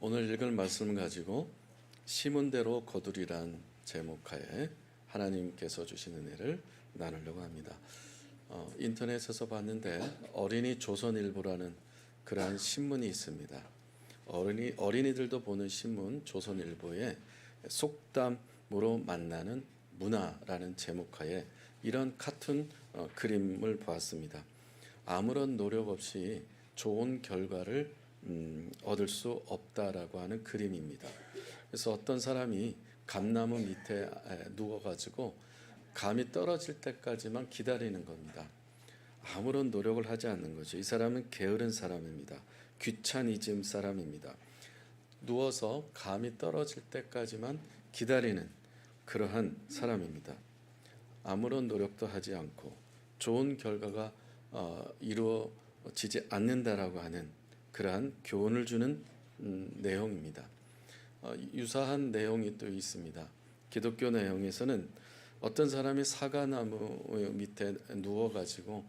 오늘 읽을 말씀을 가지고 심은 대로 거두리란 제목하에 하나님께서 주신 은혜를 나누려고 합니다. 인터넷에서 봤는데 어린이 조선일보라는 그러한 신문이 있습니다. 어린이들도 보는 신문 조선일보에 속담으로 만나는 문화라는 제목하에 이런 카툰 그림을 보았습니다. 아무런 노력 없이 좋은 결과를 얻을 수 없다라고 하는 그림입니다. 그래서 어떤 사람이 감나무 밑에 누워가지고 감이 떨어질 때까지만 기다리는 겁니다. 아무런 노력을 하지 않는 거죠. 이 사람은 게으른 사람입니다. 귀차니즘 사람입니다. 누워서 감이 떨어질 때까지만 기다리는 그러한 사람입니다. 아무런 노력도 하지 않고 좋은 결과가 이루어지지 않는다라고 하는 그러한 교훈을 주는 내용입니다. 유사한 내용이 또 있습니다. 기독교 내용에서는 어떤 사람이 사과나무 밑에 누워가지고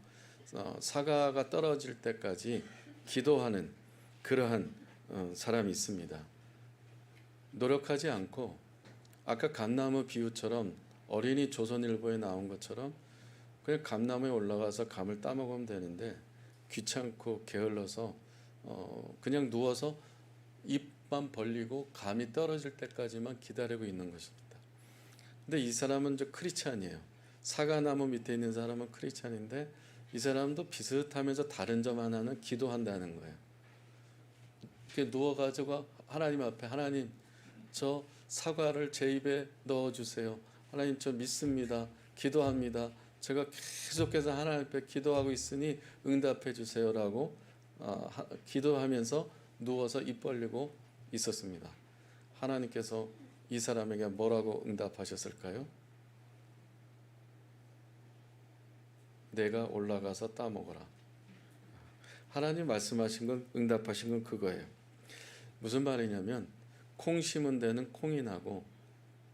사과가 떨어질 때까지 기도하는 그러한 사람이 있습니다. 노력하지 않고 아까 감나무 비유처럼 어린이 조선일보에 나온 것처럼 그냥 감나무에 올라가서 감을 따먹으면 되는데 귀찮고 게을러서 그냥 누워서 입만 벌리고 감이 떨어질 때까지만 기다리고 있는 것입니다. 근데 이 사람은 저 크리스찬이에요. 사과나무 밑에 있는 사람은 크리스찬인데 이 사람도 비슷하면서 다른 점 하나는 기도한다는 거예요. 이렇게 누워가지고 하나님 앞에 하나님 저 사과를 제 입에 넣어주세요. 하나님 저 믿습니다. 기도합니다. 제가 계속해서 하나님 앞에 기도하고 있으니 응답해 주세요라고 기도하면서 누워서 입 벌리고 있었습니다. 하나님께서 이 사람에게 뭐라고 응답하셨을까요? 내가 올라가서 따먹어라. 하나님 말씀하신 건 응답하신 건 그거예요. 무슨 말이냐면 콩 심은 데는 콩이 나고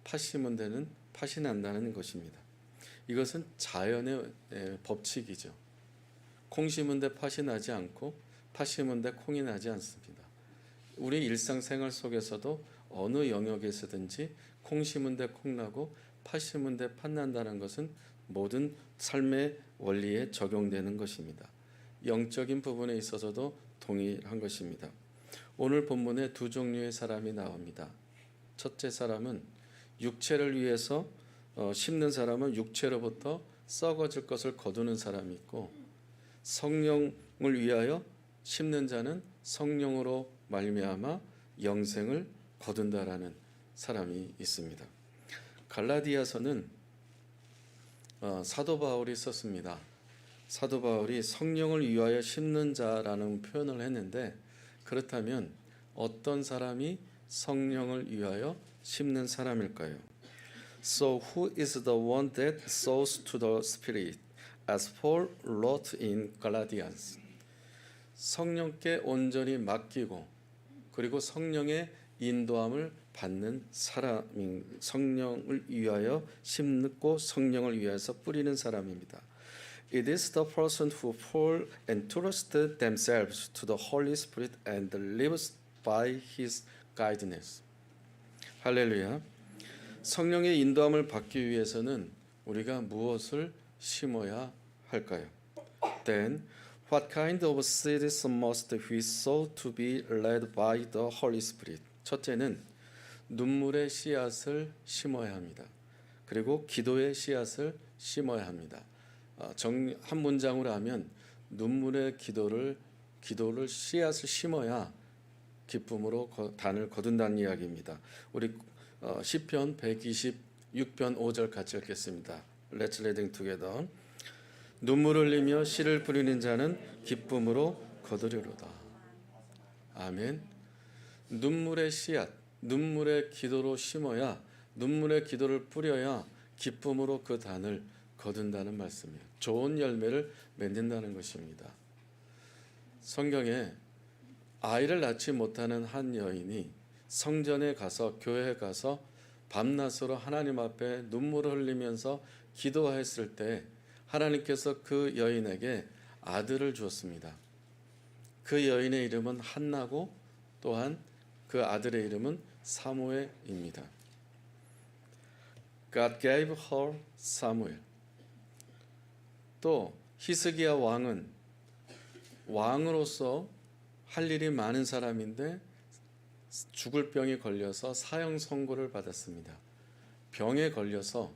팥 심은 데는 팥이 난다는 것입니다. 이것은 자연의 법칙이죠. 콩 심은 데 팥이 나지 않고 팥 심은 데 콩이 나지 않습니다. 우리 일상생활 속에서도 어느 영역에서든지 콩 심은 데 콩 나고 팥 심은 데 팥 난다는 것은 모든 삶의 원리에 적용되는 것입니다. 영적인 부분에 있어서도 동일한 것입니다. 오늘 본문에 두 종류의 사람이 나옵니다. 첫째 사람은 육체를 위해서 심는 사람은 육체로부터 썩어질 것을 거두는 사람이 있고 성령을 위하여 심는 자는 성령으로 말미암아 영생을 거둔다라는 사람이 있습니다. 갈라디아서는 사도 바울이 썼습니다. 사도 바울이 성령을 위하여 심는 자라는 표현을 했는데 그렇다면 어떤 사람이 성령을 위하여 심는 사람일까요? So who is the one that sows to the Spirit, as Paul wrote in Galatians? 성령께 온전히 맡기고 그리고 성령의 인도함을 받는 사람이 성령을 위하여 심고 성령을 위해서 뿌리는 사람입니다. It is the person who fall entrusted themselves to the Holy Spirit and lives by His guidance. 할렐루야. 성령의 인도함을 받기 위해서는 우리가 무엇을 심어야 할까요? Then what kind of seeds must we sow to be led by the Holy Spirit? 첫째는 눈물의 씨앗을 심어야 합니다. 그리고 기도의 씨앗을 심어야 합니다. 한 문장으로 하면 눈물의 기도를 씨앗을 심어야 기쁨으로 단을 거둔다는 이야기입니다. 우리 시편 126편 5절 같이 읽겠습니다. Let's reading together. 눈물을 흘리며 씨를 뿌리는 자는 기쁨으로 거두리로다. 아멘. 눈물의 씨앗, 눈물의 기도로 심어야 눈물의 기도를 뿌려야 기쁨으로 그 단을 거둔다는 말씀이에요. 좋은 열매를 맺는다는 것입니다. 성경에 아이를 낳지 못하는 한 여인이 성전에 가서 교회에 가서 밤낮으로 하나님 앞에 눈물을 흘리면서 기도했을 때 하나님께서 그 여인에게 아들을 주었습니다. 그 여인의 이름은 한나고 또한 그 아들의 이름은 사무엘입니다. God gave her Samuel. 또 히스기야 왕은 왕으로서 할 일이 많은 사람인데 죽을 병이 걸려서 사형 선고를 받았습니다. 병에 걸려서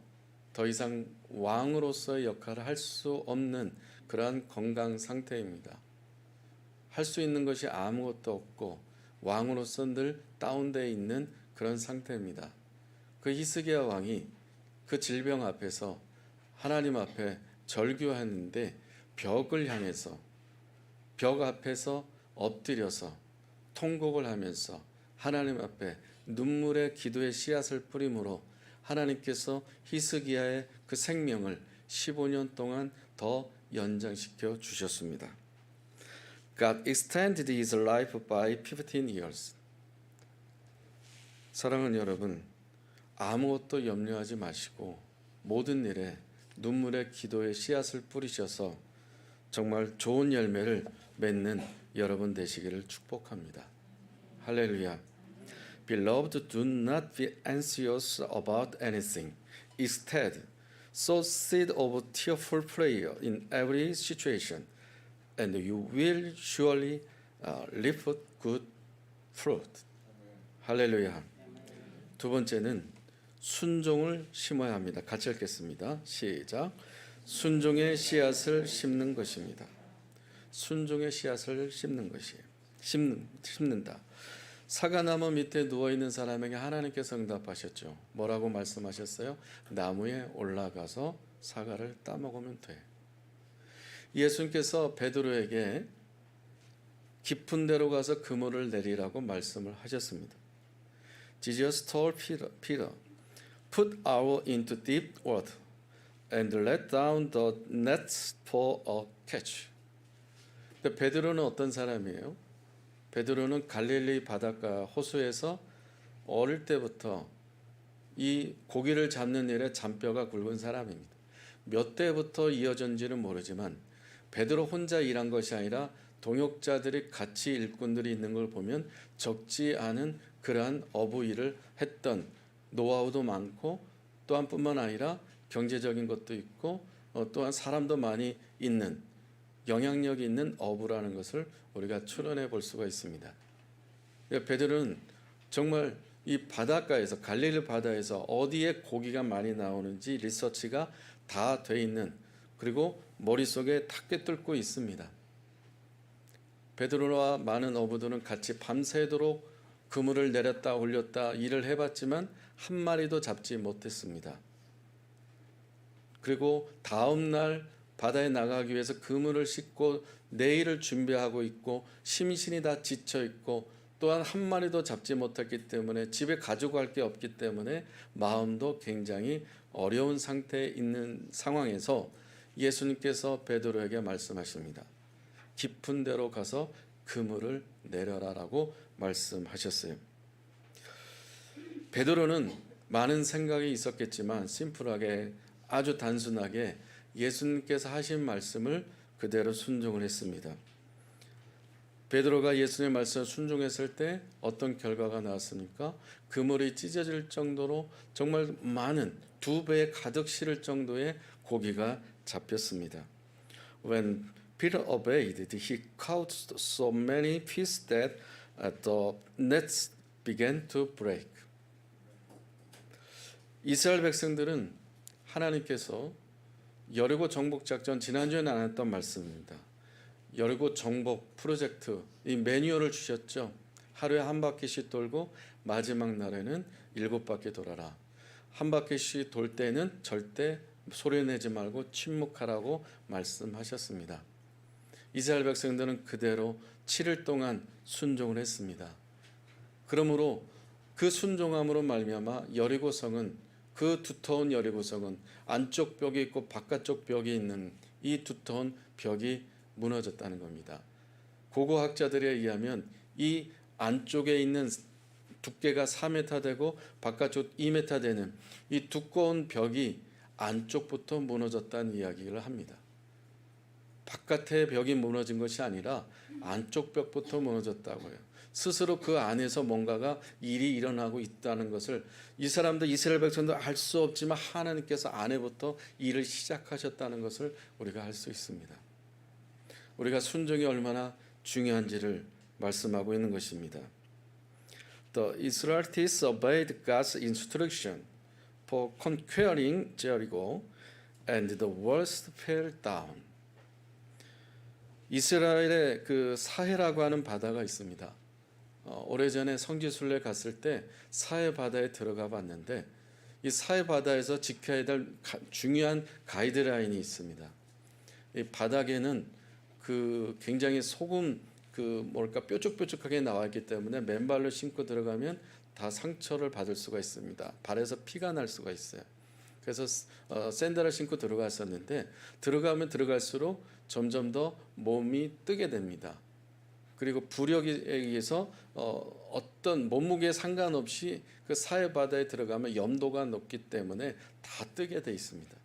더 이상 왕으로서의 역할을 할 수 없는 그러한 건강 상태입니다. 할 수 있는 것이 아무것도 없고 왕으로서 늘 다운되어 있는 그런 상태입니다. 그 히스기야 왕이 그 질병 앞에서 하나님 앞에 절규하는데 벽을 향해서 벽 앞에서 엎드려서 통곡을 하면서 하나님 앞에 눈물의 기도의 씨앗을 뿌림으로 하나님께서 히스기야의 그 생명을 15년 동안 더 연장시켜 주셨습니다. God extended his life by 15 years. 사랑하는 여러분, 아무것도 염려하지 마시고 모든 일에 눈물의 기도의 씨앗을 뿌리셔서 정말 좋은 열매를 맺는 여러분 되시기를 축복합니다. 할렐루야. Beloved, do not be anxious about anything. Instead, sow seed of tearful prayer in every situation, and you will surely reap good fruit. 할렐루야. 두 번째는 순종을 심어야 합니다. 같이 읽겠습니다. 시작. 순종의 씨앗을 심는 것입니다. 순종의 씨앗을 심는 것이에요. 심는다. 사과나무 밑에 누워있는 사람에게 하나님께서 응답하셨죠. 뭐라고 말씀하셨어요? 나무에 올라가서 사과를 따먹으면 돼. 예수님께서 베드로에게 깊은 데로 가서 그물을 내리라고 말씀을 하셨습니다. Jesus told Peter, put out into deep water and let down the nets for a catch. 근데 베드로는 어떤 사람이에요? 베드로는 갈릴리 바닷가 호수에서 어릴 때부터 이 고기를 잡는 일에 잔뼈가 굵은 사람입니다. 몇 대부터 이어졌는지는 모르지만 베드로 혼자 일한 것이 아니라 동역자들이 같이 일꾼들이 있는 걸 보면 적지 않은 그러한 어부 일을 했던 노하우도 많고 또한 뿐만 아니라 경제적인 것도 있고 또한 사람도 많이 있는 영향력이 있는 어부라는 것을 우리가 추론해 볼 수가 있습니다. 베드로는 정말 이 바닷가에서 갈릴리 바다에서 어디에 고기가 많이 나오는지 리서치가 다 돼 있는 그리고 머릿속에 다 꿰뚫고 있습니다. 베드로와 많은 어부들은 같이 밤새도록 그물을 내렸다 올렸다 일을 해봤지만 한 마리도 잡지 못했습니다. 그리고 다음 날 바다에 나가기 위해서 그물을 싣고 내일을 준비하고 있고 심신이 다 지쳐 있고 또한 한 마리도 잡지 못했기 때문에 집에 가져갈 게 없기 때문에 마음도 굉장히 어려운 상태에 있는 상황에서 예수님께서 베드로에게 말씀하십니다. 깊은 데로 가서 그물을 내려라라고 말씀하셨어요. 베드로는 많은 생각이 있었겠지만 심플하게 아주 단순하게 예수님께서 하신 말씀을 그대로 순종을 했습니다. 베드로가 예수님의 말씀을 순종했을 때 어떤 결과가 나왔습니까? 그물이 찢어질 정도로 정말 많은 2배에 가득 실을 정도의 고기가 잡혔습니다. When Peter obeyed, he caught so many fish that the nets began to break. 이스라엘 백성들은 하나님께서 여리고 정복 작전 지난주에 나눴던 말씀입니다. 여리고 정복 프로젝트 이 매뉴얼을 주셨죠. 하루에 한 바퀴씩 돌고 마지막 날에는 7바퀴 돌아라. 한 바퀴씩 돌 때는 절대 소리내지 말고 침묵하라고 말씀하셨습니다. 이스라엘 백성들은 그대로 7일 동안 순종을 했습니다. 그러므로 그 순종함으로 말미암아 여리고성은 그 두터운 여리고성은 안쪽 벽이 있고 바깥쪽 벽이 있는 이 두터운 벽이 무너졌다는 겁니다. 고고학자들에 의하면 이 안쪽에 있는 두께가 4m 되고 바깥쪽 2m 되는 이 두꺼운 벽이 안쪽부터 무너졌다는 이야기를 합니다. 바깥의 벽이 무너진 것이 아니라 안쪽 벽부터 무너졌다고요. 스스로 그 안에서 뭔가가 일이 일어나고 있다는 것을 이 사람들 이스라엘 백성도 알 수 없지만 하나님께서 안에부터 일을 시작하셨다는 것을 우리가 알 수 있습니다. 우리가 순종이 얼마나 중요한지를 말씀하고 있는 것입니다. The Israelites obeyed God's instruction for conquering Jericho, and the walls fell down. 이스라엘의 그 사해라고 하는 바다가 있습니다. 오래전에 성지순례 갔을 때 사해 바다에 들어가 봤는데 이 사해 바다에서 지켜야 될 중요한 가이드라인이 있습니다. 이 바닥에는 그 굉장히 소금 뾰족뾰족하게 나와 있기 때문에 맨발로 신고 들어가면 다 상처를 받을 수가 있습니다. 발에서 피가 날 수가 있어요. 그래서 샌들을 신고 들어갔었는데 들어가면 들어갈수록 점점 더 몸이 뜨게 됩니다. 그리고 부력에 의해서 어떤 몸무게에 상관없이 그 사해 바다에 들어가면 염도가 높기 때문에 다 뜨게 돼 있습니다.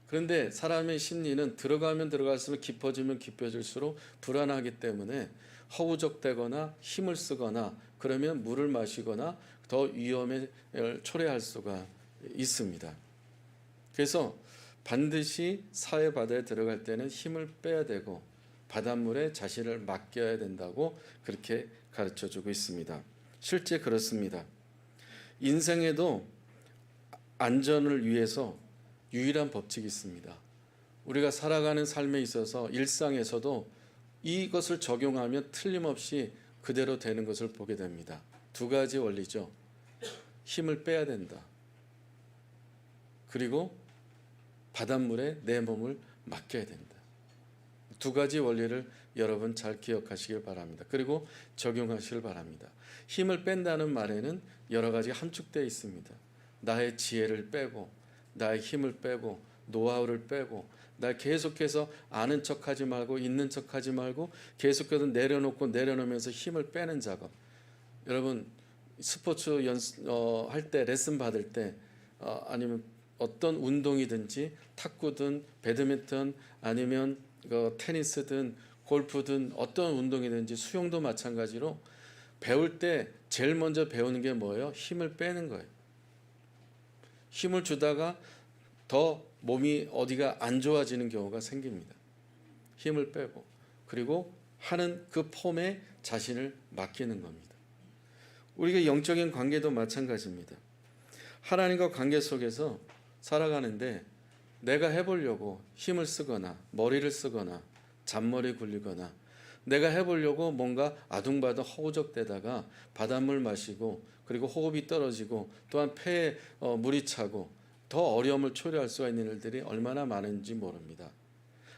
그런데 사람의 심리는 들어가면 들어갈수록 깊어지면 깊어질수록 불안하기 때문에 허우적대거나 힘을 쓰거나 그러면 물을 마시거나 더 위험에 초래할 수가 있습니다. 그래서 반드시 사해 바다에 들어갈 때는 힘을 빼야 되고 바닷물에 자신을 맡겨야 된다고 그렇게 가르쳐주고 있습니다. 실제 그렇습니다. 인생에도 안전을 위해서 유일한 법칙이 있습니다. 우리가 살아가는 삶에 있어서 일상에서도 이것을 적용하면 틀림없이 그대로 되는 것을 보게 됩니다. 두 가지 원리죠. 힘을 빼야 된다. 그리고 바닷물에 내 몸을 맡겨야 된다. 두 가지 원리를 여러분 잘 기억하시길 바랍니다. 그리고 적용하시길 바랍니다. 힘을 뺀다는 말에는 여러 가지 함축되어 있습니다. 나의 지혜를 빼고 나의 힘을 빼고 노하우를 빼고 나 계속해서 아는 척하지 말고 있는 척하지 말고 계속해서 내려놓으면서 힘을 빼는 작업. 여러분 스포츠 할 때 레슨 받을 때 아니면 어떤 운동이든지 탁구든 배드민턴 아니면 테니스든 골프든 어떤 운동이든지 수영도 마찬가지로 배울 때 제일 먼저 배우는 게 뭐예요? 힘을 빼는 거예요. 힘을 주다가 더 몸이 어디가 안 좋아지는 경우가 생깁니다. 힘을 빼고 그리고 하는 그 폼에 자신을 맡기는 겁니다. 우리가 영적인 관계도 마찬가지입니다. 하나님과 관계 속에서 살아가는데 내가 해보려고 힘을 쓰거나 머리를 쓰거나 잔머리 굴리거나 내가 해보려고 뭔가 아둥바둥 허우적대다가 바닷물 마시고 그리고 호흡이 떨어지고 또한 폐에 물이 차고 더 어려움을 초래할 수가 있는 일들이 얼마나 많은지 모릅니다.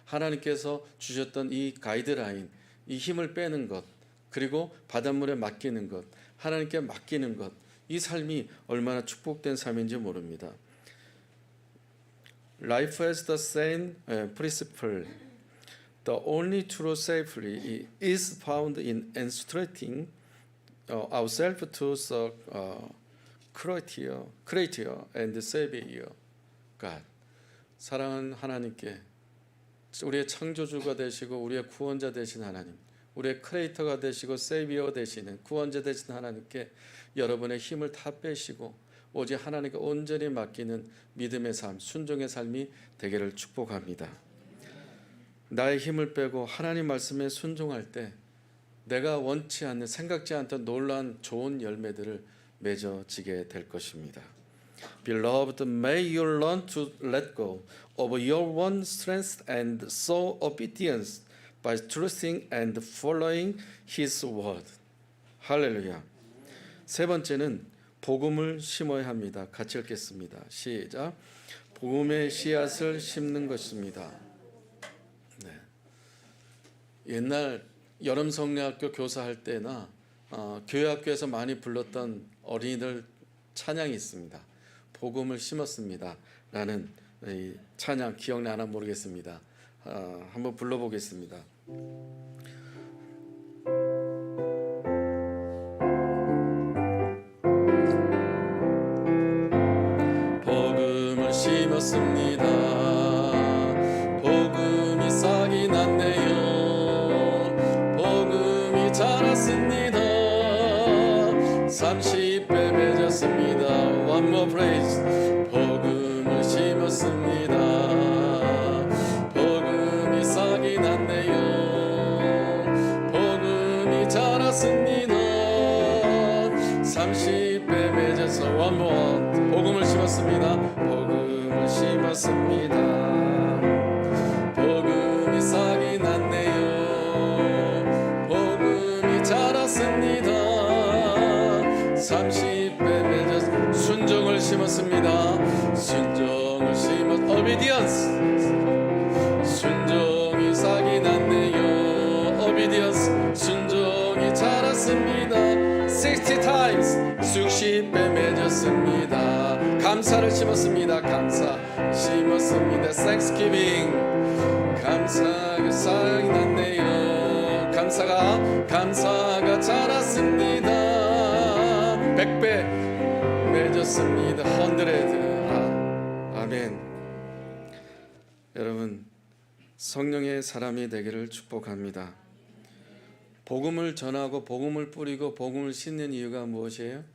하나님께서 주셨던 이 가이드라인, 이 힘을 빼는 것, 그리고 바닷물에 맡기는 것, 하나님께 맡기는 것, 이 삶이 얼마나 축복된 삶인지 모릅니다. Life has the same principle. The only true safety is found in instructing ourselves to the Creator and Savior God. 사랑하는 하나님께 우리의 창조주가 되시고 우리의 구원자 되신 하나님, 우리의 크리에이터가 되시고 세이비어가 되시는 구원자 되신 하나님께 여러분의 힘을 다 빼시고 오직 하나님께 온전히 맡기는 믿음의 삶, 순종의 삶이 되기를 축복합니다. 나의 힘을 빼고 하나님 말씀에 순종할 때 내가 원치 않는 생각지 않던 놀라운 좋은 열매들을 맺어지게 될 것입니다. Beloved, may you learn to let go of your own strength and sow obedience by trusting and following His word. 할렐루야. 세 번째는 복음을 심어야 합니다. 같이 읽겠습니다. 시작. 복음의 씨앗을 심는 것입니다. 네. 옛날 여름 성례학교 교사할 때나 교회학교에서 많이 불렀던 어린이들 찬양이 있습니다. 복음을 심었습니다. 라는 이 찬양 기억나나 모르겠습니다. 한번 불러보겠습니다. 복음을 심었습니다. 복음이 싹이 났네요. 복음이 자랐습니다. 30배 맺었습니다. One more praise. 복음을 심었습니다. 복음이 싹이 났네요. 복음이 자랐습니다. 30배 맺어서 one more. 복음을 심었습니다. 복음을 심었습니다. 복음이 싹이 났네요. 복음이 자랐습니다. 30배 맺어서 순종을 심었습니다. 순종을 심었 obedience. 순종이 싹이 났네요. obedience. 순종이 자랐습니다. 60 times. 60배 맺었습니다. 감사를 심었습니다. 감사 심었습니다. Thanksgiving. 감사가 싹이 났네요. 감사가 자랐습니다. 100배 맺었습니다. 100. 아멘. 여러분, 성령의 사람이 되기를 축복합니다. 복음을 전하고 복음을 뿌리고 복음을 싣는 이유가 무엇이에요?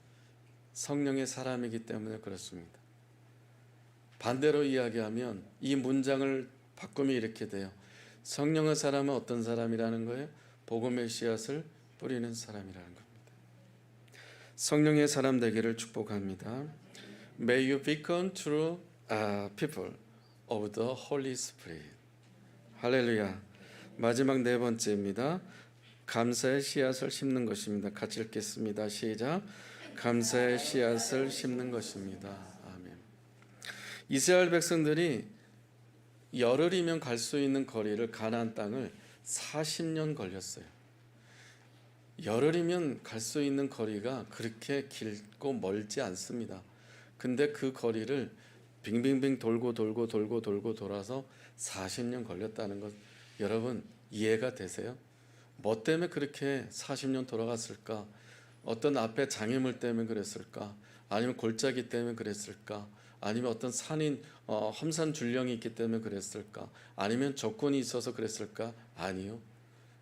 성령의 사람이기 때문에 그렇습니다. 반대로 이야기하면 이 문장을 바꾸면 이렇게 돼요. 성령의 사람은 어떤 사람이라는 거예요? 복음의 씨앗을 뿌리는 사람이라는 겁니다. 성령의 사람 되기를 축복합니다. May you become true people of the Holy Spirit. 할렐루야. 마지막 네 번째입니다. 감사의 씨앗을 심는 것입니다. 같이 읽겠습니다. 시작. 감사의 씨앗을 심는 것입니다. 아멘. 이스라엘 백성들이 열흘이면 갈 수 있는 거리를 가나안 땅을 40년 걸렸어요. 열흘이면 갈 수 있는 거리가 그렇게 길고 멀지 않습니다. 근데 그 거리를 빙빙빙 돌고 돌아서 40년 걸렸다는 것, 여러분 이해가 되세요? 뭐 때문에 그렇게 40년 돌아갔을까? 어떤 앞에 장애물 때문에 그랬을까? 아니면 골짜기 때문에 그랬을까? 아니면 어떤 산인 험산 줄령이 있기 때문에 그랬을까? 아니면 조건이 있어서 그랬을까? 아니요.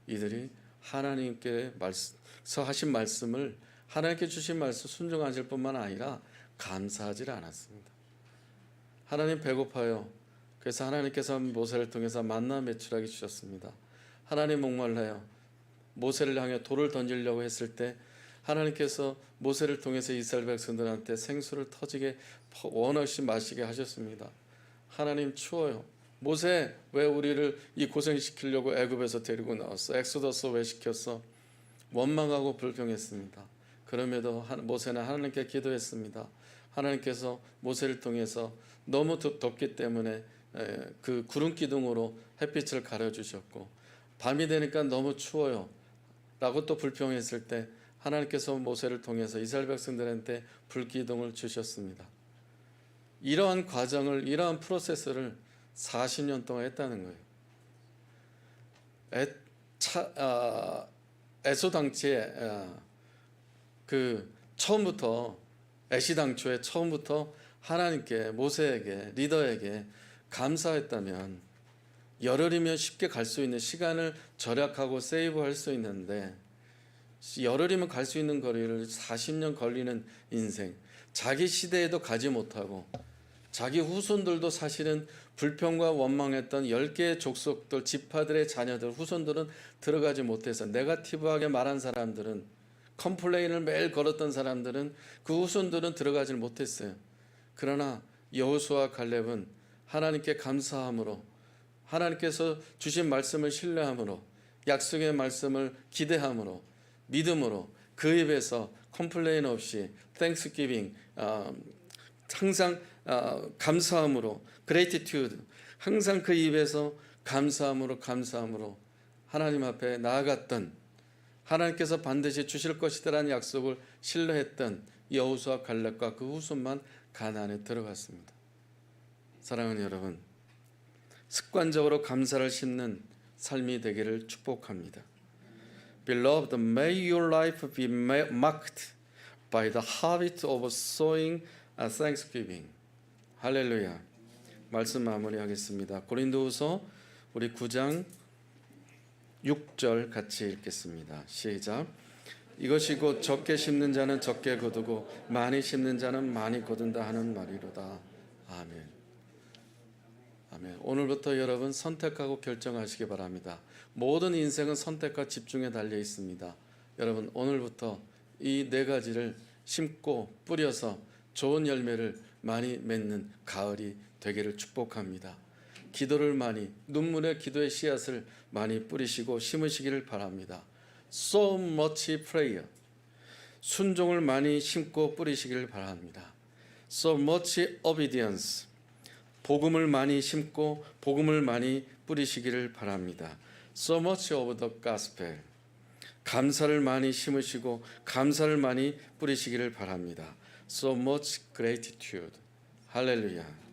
이들이 하나님께 하신 말씀을, 하나님께 주신 말씀 순종하실 뿐만 아니라 감사하지 않았습니다. 하나님 배고파요. 그래서 하나님께서 모세를 통해서 만나 매출하게 주셨습니다. 하나님 목말라요. 모세를 향해 돌을 던지려고 했을 때 하나님께서 모세를 통해서 이스라엘 백성들한테 생수를 터지게 원없이 마시게 하셨습니다. 하나님 추워요. 모세, 왜 우리를 이 고생시키려고 애굽에서 데리고 나왔어? 엑소더스 왜 시켰어? 원망하고 불평했습니다. 그럼에도 모세는 하나님께 기도했습니다. 하나님께서 모세를 통해서 너무 덥기 때문에 그 구름 기둥으로 햇빛을 가려주셨고, 밤이 되니까 너무 추워요 라고 또 불평했을 때 하나님께서 모세를 통해서 이스라엘 백성들한테 불기둥을 주셨습니다. 이러한 과정을, 이러한 프로세스를 40년 동안 했다는 거예요. 에소당치에 처음부터, 애시당초에 처음부터 하나님께, 모세에게, 리더에게 감사했다면 열흘이면 쉽게 갈 수 있는, 시간을 절약하고 세이브할 수 있는데 열흘이면 갈 수 있는 거리를 40년 걸리는 인생, 자기 시대에도 가지 못하고 자기 후손들도 사실은 불평과 원망했던 10개의 족속들, 지파들의 자녀들, 후손들은 들어가지 못해서, 네거티브하게 말한 사람들은, 컴플레인을 매일 걸었던 사람들은, 그 후손들은 들어가지 못했어요. 그러나 여호수아 갈렙은 하나님께 감사함으로, 하나님께서 주신 말씀을 신뢰함으로, 약속의 말씀을 기대함으로, 믿음으로 그 입에서 컴플레인 없이 땡스기빙, 항상 감사함으로, 그레이티튜드, 항상 그 입에서 감사함으로 하나님 앞에 나아갔던, 하나님께서 반드시 주실 것이라는 약속을 신뢰했던 여호수아 갈렙과 그 후손만 가나안에 들어갔습니다. 사랑하는 여러분, 습관적으로 감사를 심는 삶이 되기를 축복합니다. Beloved, may your life be marked by the habit of sowing thanksgiving. 할렐루야. 말씀 마무리하겠습니다. 고린도후서 우리 9장 6절 같이 읽겠습니다. 시작. 이것이 곧 적게 심는 자는 적게 거두고 많이 심는 자는 많이 거둔다 하는 말이로다. 아멘. 아멘. 오늘부터 여러분 선택하고 결정하시기 바랍니다. 모든 인생은 선택과 집중에 달려 있습니다. 여러분 오늘부터 이 네 가지를 심고 뿌려서 좋은 열매를 많이 맺는 가을이 되기를 축복합니다. 기도를 많이, 눈물의 기도의 씨앗을 많이 뿌리시고 심으시기를 바랍니다. So much prayer. 순종을 많이 심고 뿌리시기를 바랍니다. So much obedience. 복음을 많이 심고 복음을 많이 뿌리시기를 바랍니다. So much of the gospel. 감사를 많이 심으시고 감사를 많이 뿌리시기를 바랍니다. So much gratitude. 할렐루야.